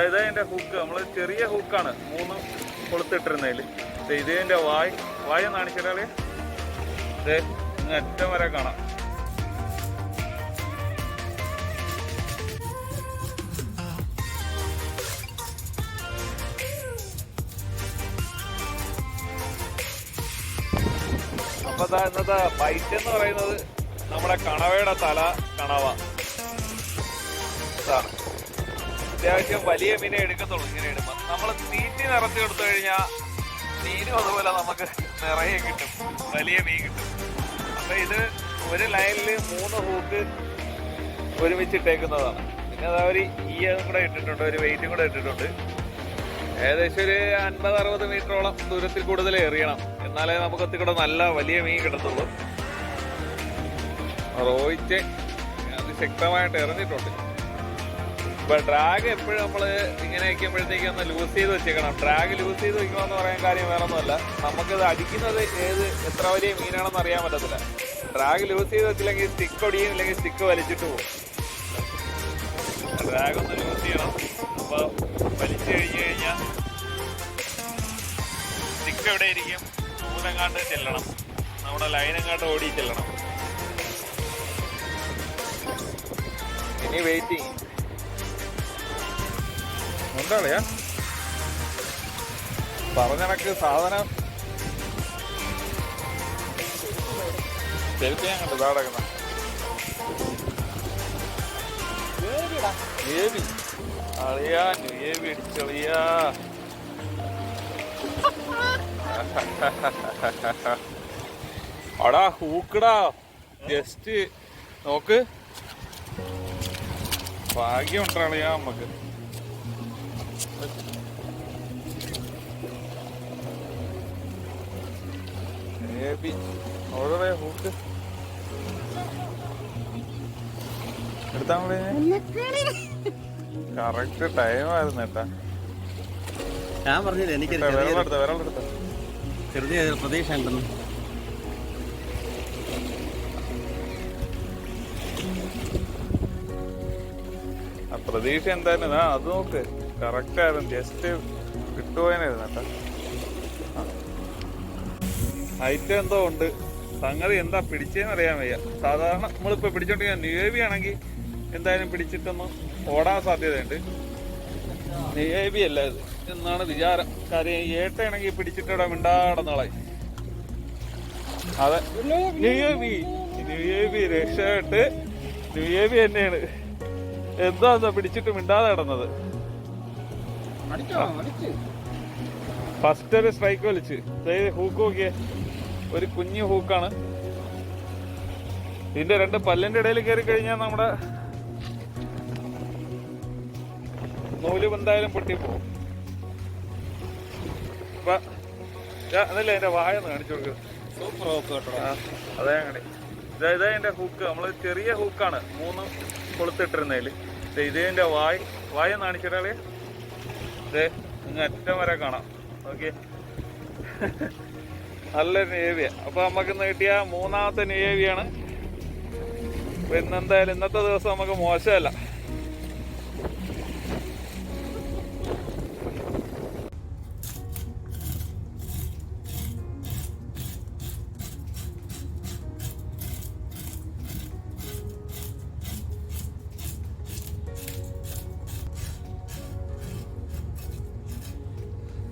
അതിന്റെ ഹൂക്ക്, നമ്മള് ചെറിയ ഹൂക്കാണ് 3 കൊളുത്തിട്ടിരുന്നതിൽ. ഇതിന്റെ വായ കാണിച്ചാല് അറ്റം വരെ കാണാം. അപ്പൊ ഇന്നത്തെ ബൈറ്റ് എന്ന് പറയുന്നത് നമ്മുടെ കണവയുടെ തല കണവ. അത്യാവശ്യം വലിയ മീനെ എടുക്കത്തുള്ളൂ. ഇങ്ങനെ എടുക്കുമ്പോൾ നമ്മൾ തീറ്റി നിറച്ച് കൊടുത്തു കഴിഞ്ഞാൽ മീനും അതുപോലെ നമുക്ക് നിറയെ കിട്ടും, വലിയ മീൻ കിട്ടും. അപ്പൊ ഇത് ഒരു ലൈനിൽ 3 ഹൂക്ക് ഒരുമിച്ചിട്ടേക്കുന്നതാണ്. പിന്നെ അതാ ഒരു ഈയും കൂടെ ഇട്ടിട്ടുണ്ട്, ഒരു വെയിറ്റും കൂടെ ഇട്ടിട്ടുണ്ട്. ഏകദേശം ഒരു 50-60 മീറ്ററോളം ദൂരത്തിൽ കൂടുതൽ എറിയണം, എന്നാലേ നമുക്ക് ഒത്തിക്കൂടെ നല്ല വലിയ മീൻ കിട്ടത്തുള്ളൂ. റോയിച്ച് അത് ശക്തമായിട്ട് എറിഞ്ഞിട്ടുണ്ട്. ഇപ്പൊ ഡ്രാഗ് എപ്പോഴും നമ്മള് ഇങ്ങനെ വയ്ക്കുമ്പോഴത്തേക്ക് ഒന്ന് ലൂസ് ചെയ്ത് വെച്ചേക്കണം. ഡ്രാഗ് ലൂസ് ചെയ്ത് വെക്കുമെന്ന് പറയാൻ കാര്യം വേറെ ഒന്നുമല്ല, നമുക്കിത് അടിക്കുന്നത് എത്ര വലിയ മീനാണെന്ന് അറിയാൻ പറ്റത്തില്ല. ഡ്രാഗ് ലൂസ് ചെയ്ത് വെച്ചില്ലെങ്കിൽ സ്റ്റിക്ക് ഒടിയും, ഇല്ലെങ്കിൽ സ്റ്റിക്ക് വലിച്ചിട്ട് പോകും. ഡ്രാഗ് ഒന്ന് ലൂസ് ചെയ്യണം. അപ്പൊ വലിച്ചു കഴിഞ്ഞാൽ സ്റ്റിക്ക് എവിടെ ഇരിക്കും, നൂലെങ്ങാണ്ട് ചെല്ലണം, നമ്മുടെ ലൈനെങ്ങാണ്ട് ഓടി ചെല്ലണം. ഇനി വെയിറ്റിംഗ് എന്താളിയാ പറഞ്ഞണക്ക് സാധനം ചെരുപ്പ് ഞാൻ കണ്ടു താടക്കുന്ന ഏവി അളിയാ, ഏവി അടിച്ചളിയാ. അടാ ഹൂക്കടാ, ജസ്റ്റ് നോക്ക്, ഭാഗ്യം ഉണ്ടാളിയാ നമുക്ക്. ഓരോ ഹൂക്ക് എടുത്താ കറക്റ്റ് ടൈം ആയിരുന്നു കേട്ടാ. ഞാൻ പറഞ്ഞില്ല എനിക്ക് ചെറിയ പ്രതീക്ഷ ഉണ്ടെന്ന്. ആ പ്രതീക്ഷ എന്തായാലും അത് നോക്ക്, കറക്റ്റ് ആയിരുന്നു. ജസ്റ്റ് കിട്ടുപോയനായിരുന്നു കേട്ടാ. ഐറ്റം എന്തോ ഉണ്ട്, സംഗതി എന്താ പിടിച്ചേന്ന് അറിയാൻ വയ്യ. സാധാരണ നമ്മളിപ്പോ പിടിച്ചോണ്ടിരിക്കുന്ന നേവി ആണെങ്കിൽ എന്തായാലും പിടിച്ചിട്ടൊന്നും ഓടാൻ സാധ്യതയുണ്ട്. നേവി അല്ല ഇത് എന്നാണ് വിചാരം. കാര്യം ഏട്ടയാണെങ്കിൽ പിടിച്ചിട്ടിവിടെ മിണ്ടാടന്നാളായി. അതെ, നേവി രക്ഷപ്പെട്ട് നേവി തന്നെയാണ്. എന്താ പിടിച്ചിട്ട് മിണ്ടാതെ കിടന്നത്. ഫസ്റ്റ് ഒരു സ്ട്രൈക്ക് വലിച്ച് ഹൂക്ക് നോക്കിയേ, ഒരു കുഞ്ഞു ഹൂക്കാണ്. ഇതിന്റെ 2 പല്ലിന്റെ ഇടയിൽ കയറി കഴിഞ്ഞാൽ നമ്മുടെ നൂല് എന്തായാലും പൊട്ടിപ്പോവും. അപ്പൊ അതല്ലേ എന്റെ വായ ഒന്ന് കാണിച്ചു കൊടുക്കുക. സൂപ്പർ ഹൂക്ക് കേട്ടോ. അതേ അങ്ങനെ ഇതാ എന്റെ ഹൂക്ക്, നമ്മള് ചെറിയ ഹൂക്കാണ് 3 കൊളുത്തിട്ടിരുന്നതിൽ. ഇതിന്റെ വായ കാണിച്ചിട്ടാളേ അറ്റം വരെ കാണാം. ഓക്കെ, നല്ലൊരു നേവിയ. അപ്പൊ നമുക്ക് ഇന്ന് കിട്ടിയ 3ാമത്തെ നേവിയാണ്. ഇന്നെന്തായാലും ഇന്നത്തെ ദിവസം നമുക്ക് മോശമല്ല.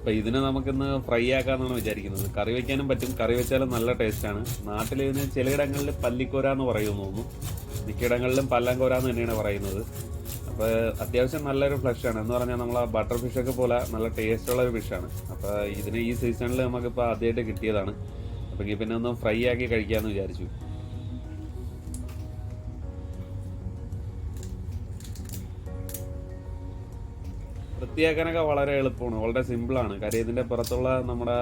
അപ്പോൾ ഇതിനെ നമുക്കിന്ന് ഫ്രൈ ആക്കാമെന്നാണ് വിചാരിക്കുന്നത്. കറി വയ്ക്കാനും പറ്റും, കറി വെച്ചാലും നല്ല ടേസ്റ്റാണ്. നാട്ടിൽ ഇതിന് ചിലയിടങ്ങളിൽ പല്ലിക്കോര എന്ന് പറയുമെന്ന് തോന്നുന്നു, മിക്കയിടങ്ങളിലും പല്ലങ്കോര എന്ന് തന്നെയാണ് പറയുന്നത്. അപ്പോൾ അത്യാവശ്യം നല്ലൊരു ഫ്ലഷാണ്. എന്ന് പറഞ്ഞാൽ നമ്മൾ ആ ബട്ടർ ഫിഷൊക്കെ പോലെ നല്ല ടേസ്റ്റുള്ള ഒരു ഫിഷാണ്. അപ്പോൾ ഇതിന് ഈ സീസണിൽ നമുക്കിപ്പോൾ ആദ്യമായിട്ട് കിട്ടിയതാണ്. അപ്പോൾ പിന്നെ ഒന്ന് ഫ്രൈ ആക്കി കഴിക്കാമെന്ന് വിചാരിച്ചു. വൃത്തിയാക്കാനൊക്കെ വളരെ എളുപ്പമാണ്, വളരെ സിമ്പിളാണ്. കാര്യം ഇതിൻ്റെ പുറത്തുള്ള നമ്മുടെ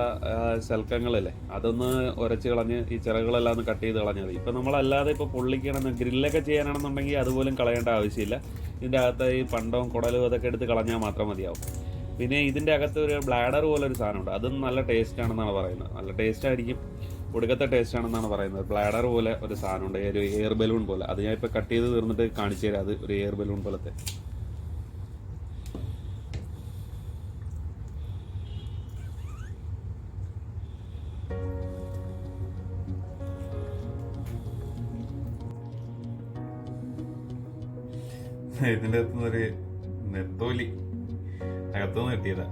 ശൽക്കങ്ങളില്ലേ അതൊന്ന് ഉരച്ച് കളഞ്ഞ് ഈ ചിറകുകളെല്ലാം ഒന്ന് കട്ട് ചെയ്ത് കളഞ്ഞാൽ മതി. ഇപ്പം നമ്മളല്ലാതെ ഇപ്പോൾ പൊള്ളിക്കണം ഗ്രില്ലൊക്കെ ചെയ്യാനാണെന്നുണ്ടെങ്കിൽ അതുപോലും കളയേണ്ട ആവശ്യമില്ല. ഇതിൻ്റെ അകത്ത് ഈ പണ്ടവും കുടലും അതൊക്കെ എടുത്ത് കളഞ്ഞാൽ മാത്രം മതിയാവും. പിന്നെ ഇതിൻ്റെ അകത്ത് ഒരു ബ്ലാഡർ പോലെ ഒരു സാധനമുണ്ട്, അതും നല്ല ടേസ്റ്റ് ആണെന്നാണ് പറയുന്നത്. നല്ല ടേസ്റ്റ് ആയിരിക്കും, ഒടുക്കത്തെ ടേസ്റ്റ് ആണെന്നാണ് പറയുന്നത്. ബ്ലാഡർ പോലെ ഒരു സാധനമുണ്ട്, ഒരു എയർ ബലൂൺ പോലെ. അത് ഞാൻ ഇപ്പോൾ കട്ട് ചെയ്ത് തീർന്നിട്ട് കാണിച്ചു തരാം. അത് ഒരു എയർ ബലൂൺ പോലത്തെ. ഇതിൻ്റെ അകത്തുനിന്നൊരു നെത്തോലി അകത്തുനിന്ന് കിട്ടിയതാ.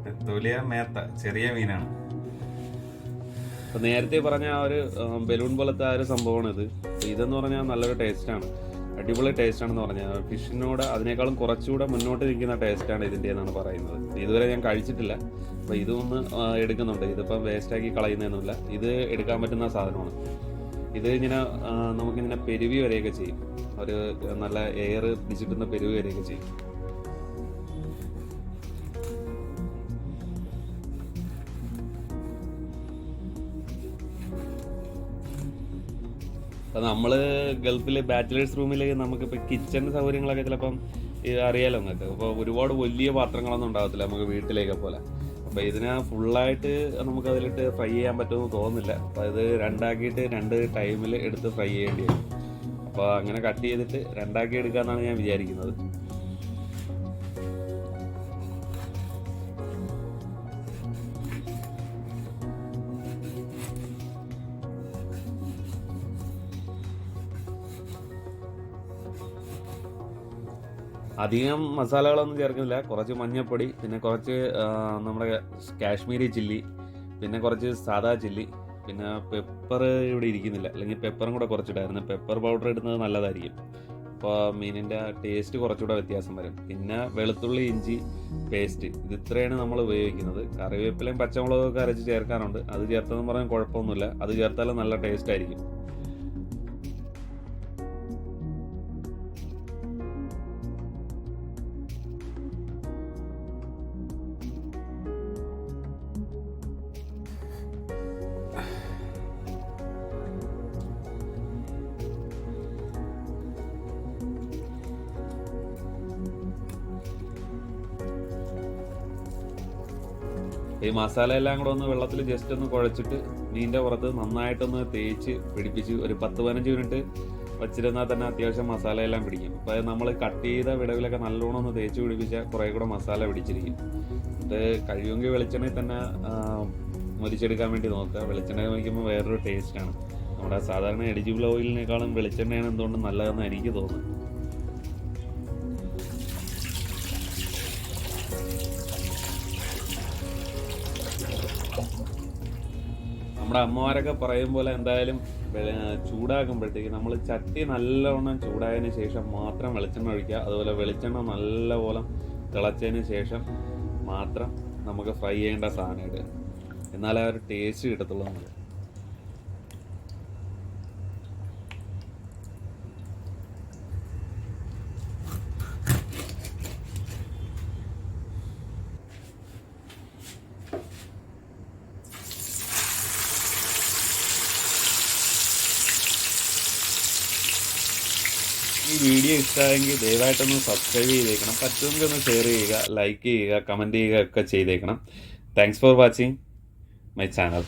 നെത്തോലിയ മേത്ത, ചെറിയ മീനാണ്. അപ്പോൾ നേരത്തെ പറഞ്ഞ ആ ഒരു ബലൂൺ പോലത്തെ ആ ഒരു സംഭവമാണ് ഇത്. ഇതെന്ന് പറഞ്ഞാൽ നല്ലൊരു ടേസ്റ്റാണ്, അടിപൊളി ടേസ്റ്റാണെന്ന് പറഞ്ഞാൽ ഫിഷിനോട് അതിനേക്കാളും കുറച്ചുകൂടെ മുന്നോട്ട് നിൽക്കുന്ന ടേസ്റ്റാണ് ഇതിൻ്റെ എന്നാണ് പറയുന്നത്. ഇതുവരെ ഞാൻ കഴിച്ചിട്ടില്ല. അപ്പോൾ ഇതൊന്ന് എടുക്കുന്നുണ്ട്. ഇതിപ്പം വേസ്റ്റാക്കി കളയുന്നതൊന്നുമില്ല, ഇത് എടുക്കാൻ പറ്റുന്ന സാധനമാണ്. ഇത് ഇങ്ങനെ നമുക്കിങ്ങനെ പെരുവി വരെയൊക്കെ ചെയ്യും, ഒരു നല്ല എയർ പിടിച്ചിട്ടുന്ന പെരുവി വരെയൊക്കെ ചെയ്യും. അപ്പം നമ്മൾ ഗൾഫിൽ ബാച്ചിലേഴ്സ് റൂമിൽ നമുക്കിപ്പോൾ കിച്ചൺ സൗകര്യങ്ങളൊക്കെ ചിലപ്പം അറിയാലോ നിങ്ങൾക്ക്. അപ്പോൾ ഒരുപാട് വലിയ പാത്രങ്ങളൊന്നും ഉണ്ടാകത്തില്ല നമുക്ക് വീട്ടിലേക്ക് പോലെ. അപ്പോൾ ഇതിനെ ഫുള്ളായിട്ട് നമുക്ക് അതിലിട്ട് ഫ്രൈ ചെയ്യാൻ പറ്റുമെന്ന് തോന്നുന്നില്ല. അപ്പോൾ ഇത് രണ്ടാക്കിയിട്ട് 2 ടൈമിൽ എടുത്ത് ഫ്രൈ ചെയ്യേണ്ടി വരും. അപ്പോൾ അങ്ങനെ കട്ട് ചെയ്തിട്ട് 2ആക്കി എടുക്കാമെന്നാണ് ഞാൻ വിചാരിക്കുന്നത്. അധികം മസാലകളൊന്നും ചേർക്കുന്നില്ല. കുറച്ച് മഞ്ഞൾപ്പൊടി, പിന്നെ കുറച്ച് നമ്മുടെ കാശ്മീരി ചില്ലി, പിന്നെ കുറച്ച് സാദാ ചില്ലി, പിന്നെ പെപ്പർ ഇവിടെ ഇരിക്കുന്നില്ല, അല്ലെങ്കിൽ പെപ്പറും കൂടെ കുറച്ചിടായിരുന്നു. പെപ്പർ പൗഡർ ഇടുന്നത് നല്ലതായിരിക്കും. അപ്പോൾ മീനിൻ്റെ ടേസ്റ്റ് കുറച്ചുകൂടെ വ്യത്യാസം വരും. പിന്നെ വെളുത്തുള്ളി ഇഞ്ചി പേസ്റ്റ്, ഇത് ഇത്രയാണ് നമ്മൾ ഉപയോഗിക്കുന്നത്. കറിവേപ്പിലയും പച്ചമുളകൊക്കെ അരച്ച് ചേർക്കാറുണ്ട്, അത് ചേർത്തെന്ന് പറഞ്ഞാൽ കുഴപ്പമൊന്നുമില്ല. അത് ചേർത്താലും നല്ല ടേസ്റ്റ് ആയിരിക്കും. ഈ മസാല എല്ലാം കൂടെ ഒന്ന് വെള്ളത്തിൽ ജസ്റ്റ് ഒന്ന് കുഴച്ചിട്ട് മീനിൻ്റെ പുറത്ത് നന്നായിട്ടൊന്ന് തേച്ച് പിടിപ്പിച്ച് ഒരു 10-15 മിനിറ്റ് വച്ചിരുന്നാൽ തന്നെ അത്യാവശ്യം മസാല എല്ലാം പിടിക്കും. അപ്പോൾ നമ്മൾ കട്ട് ചെയ്ത വിടവിലൊക്കെ നല്ലോണം ഒന്ന് തേച്ച് പിടിപ്പിച്ചാൽ കുറേ കൂടെ മസാല പിടിച്ചിരിക്കും. ഇത് കഴിയുമെങ്കിൽ വെളിച്ചെണ്ണയിൽ തന്നെ മുരിച്ചെടുക്കാൻ വേണ്ടി നോക്കുക. വെളിച്ചെണ്ണ വയ്ക്കുമ്പോൾ വേറൊരു ടേസ്റ്റാണ്. നമ്മുടെ സാധാരണ എഡിജിബിൾ ഓയിലിനേക്കാളും വെളിച്ചെണ്ണയാണ് എന്തുകൊണ്ട് നല്ലതെന്ന് എനിക്ക് തോന്നുന്നു. നമ്മുടെ അമ്മമാരൊക്കെ പറയും പോലെ എന്തായാലും ചൂടാക്കുമ്പോഴത്തേക്ക് നമ്മൾ ചട്ടി നല്ലവണ്ണം ചൂടായതിന് ശേഷം മാത്രം വെളിച്ചെണ്ണ ഒഴിക്കുക. അതുപോലെ വെളിച്ചെണ്ണ നല്ലപോലെ തിളച്ചതിന് ശേഷം മാത്രം നമുക്ക് ഫ്രൈ ചെയ്യേണ്ട സാധനം ഇടുക. എന്നാലേ ആ ഒരു ടേസ്റ്റ് കിട്ടത്തുള്ളൂ നമുക്ക്. ഈ വീഡിയോ ഇഷ്ടമായെങ്കിൽ ദയവായിട്ടൊന്ന് സബ്സ്ക്രൈബ് ചെയ്തേക്കണം. പറ്റുമെങ്കിൽ ഒന്ന് ഷെയർ ചെയ്യുക, ലൈക്ക് ചെയ്യുക, കമൻറ്റ് ചെയ്യുക ഒക്കെ ചെയ്തേക്കണം. Thanks for watching my channel.